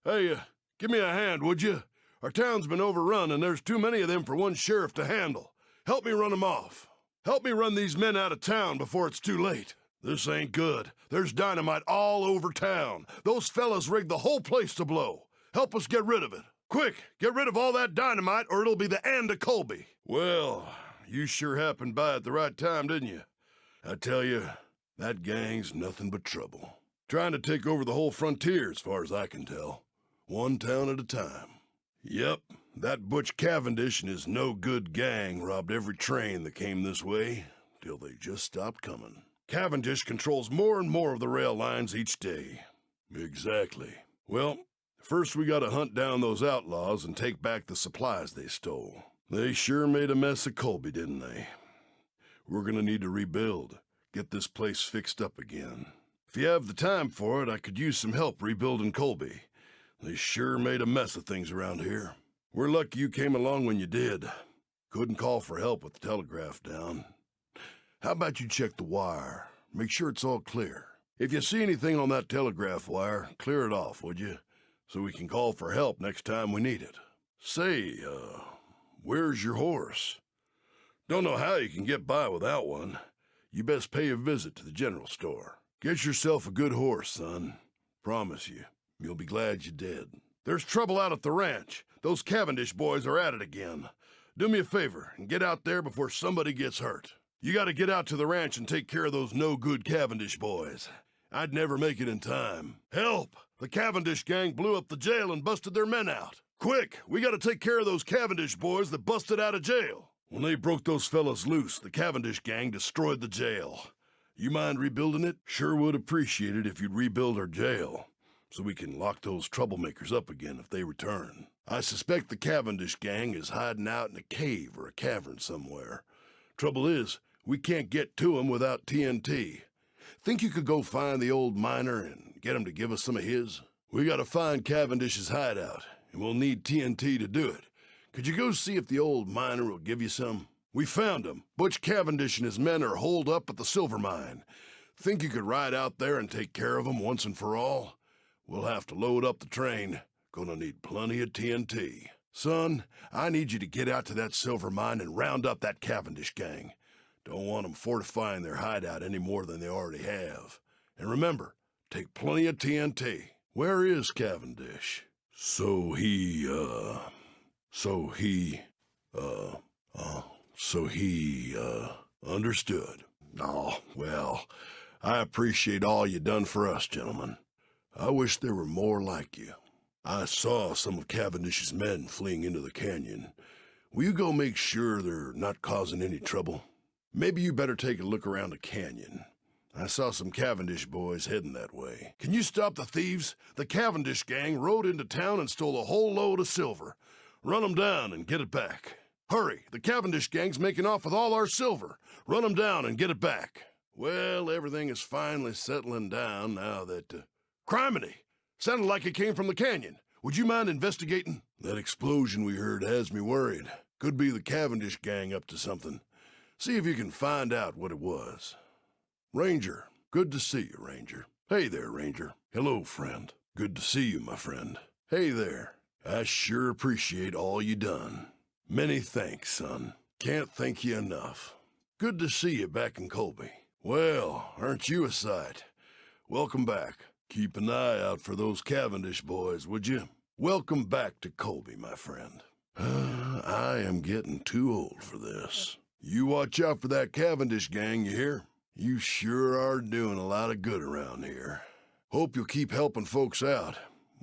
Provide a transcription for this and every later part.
Hey, give me a hand, would you? Our town's been overrun, and there's too many of them for one sheriff to handle. Help me run them off. Help me run these men out of town before it's too late. This ain't good. There's dynamite all over town. Those fellas rigged the whole place to blow. Help us get rid of it. Quick, get rid of all that dynamite or it'll be the end of Colby. Well, you sure happened by at the right time, didn't you? I tell you, that gang's nothing but trouble. Trying to take over the whole frontier as far as I can tell. One town at a time. Yep, that Butch Cavendish and his no-good gang robbed every train that came this way, till they just stopped coming. Cavendish controls more and more of the rail lines each day. Exactly. Well, first we gotta hunt down those outlaws and take back the supplies they stole. They sure made a mess of Colby, didn't they? We're gonna need to rebuild, get this place fixed up again. If you have the time for it, I could use some help rebuilding Colby. They sure made a mess of things around here. We're lucky you came along when you did. Couldn't call for help with the telegraph down. How about you check the wire? Make sure it's all clear. If you see anything on that telegraph wire, clear it off, would you? So we can call for help next time we need it. Say, where's your horse? Don't know how you can get by without one. You best pay a visit to the general store. Get yourself a good horse, son. Promise you, you'll be glad you did. There's trouble out at the ranch. Those Cavendish boys are at it again. Do me a favor and get out there before somebody gets hurt. You gotta get out to the ranch and take care of those no-good Cavendish boys. I'd never make it in time. Help! The Cavendish gang blew up the jail and busted their men out. Quick, we gotta take care of those Cavendish boys that busted out of jail. When they broke those fellas loose, the Cavendish gang destroyed the jail. You mind rebuilding it? Sure would appreciate it if you'd rebuild our jail, so we can lock those troublemakers up again if they return. I suspect the Cavendish gang is hiding out in a cave or a cavern somewhere. Trouble is, we can't get to them without TNT. Think you could go find the old miner and get him to give us some of his? We gotta find Cavendish's hideout, and we'll need TNT to do it. Could you go see if the old miner will give you some? We found him. Butch Cavendish and his men are holed up at the silver mine. Think you could ride out there and take care of them once and for all? We'll have to load up the train. Gonna need plenty of TNT. Son, I need you to get out to that silver mine and round up that Cavendish gang. Don't want them fortifying their hideout any more than they already have. And remember, take plenty of TNT. Where is Cavendish? So he, understood. Oh, well, I appreciate all you done for us, gentlemen. I wish there were more like you. I saw some of Cavendish's men fleeing into the canyon. Will you go make sure they're not causing any trouble? Maybe you better take a look around the canyon. I saw some Cavendish boys heading that way. Can you stop the thieves? The Cavendish gang rode into town and stole a whole load of silver. Run them down and get it back. Hurry, the Cavendish gang's making off with all our silver. Run them down and get it back. Well, everything is finally settling down now that, Criminy! Sounded like it came from the canyon. Would you mind investigating? That explosion we heard has me worried. Could be the Cavendish gang up to something. See if you can find out what it was. Ranger, good to see you, Ranger. Hey there, Ranger. Hello, friend. Good to see you, my friend. Hey there. I sure appreciate all you done. Many thanks, son. Can't thank you enough. Good to see you back in Colby. Well, aren't you a sight? Welcome back. Keep an eye out for those Cavendish boys, would you? Welcome back to Colby, my friend. I am getting too old for this. You watch out for that Cavendish gang, you hear? You sure are doing a lot of good around here. Hope you'll keep helping folks out.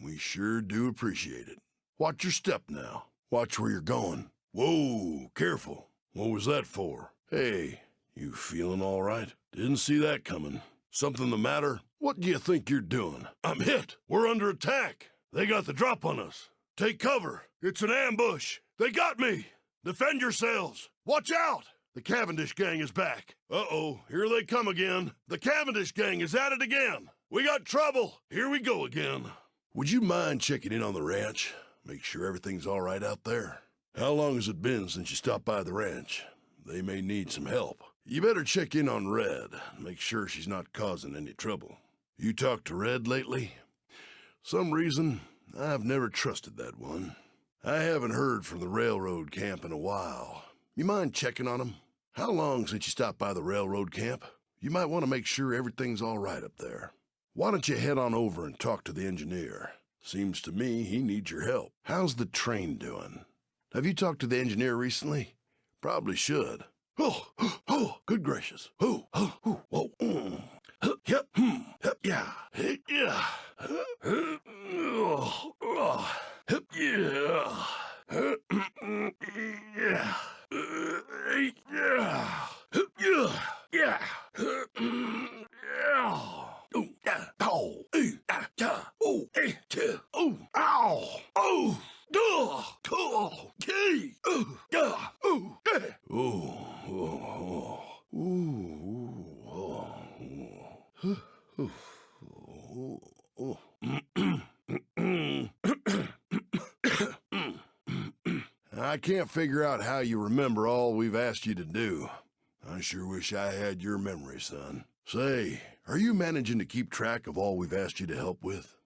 We sure do appreciate it. Watch your step now. Watch where you're going. Whoa, careful. What was that for? Hey, you feeling all right? Didn't see that coming. Something the matter? What do you think you're doing? I'm hit. We're under attack. They got the drop on us. Take cover. It's an ambush. They got me. Defend yourselves. Watch out. The Cavendish gang is back. Uh-oh, here they come again. The Cavendish gang is at it again. We got trouble. Here we go again. Would you mind checking in on the ranch? Make sure everything's all right out there. How long has it been since you stopped by the ranch? They may need some help. You better check in on Red. Make sure she's not causing any trouble. You talked to Red lately? Some reason, I've never trusted that one. I haven't heard from the railroad camp in a while. You mind checking on them? How long since you stopped by the railroad camp? You might want to make sure everything's all right up there. Why don't you head on over and talk to the engineer? Seems to me he needs your help. How's the train doing? Have you talked to the engineer recently? Probably should. Oh, good gracious. Whoa. Yep, yeah. Yeah. Yep, yeah. Yeah. Yeah. I can't figure out how you remember all we've asked you to do. I sure wish I had your memory, son. Say, are you managing to keep track of all we've asked you to help with?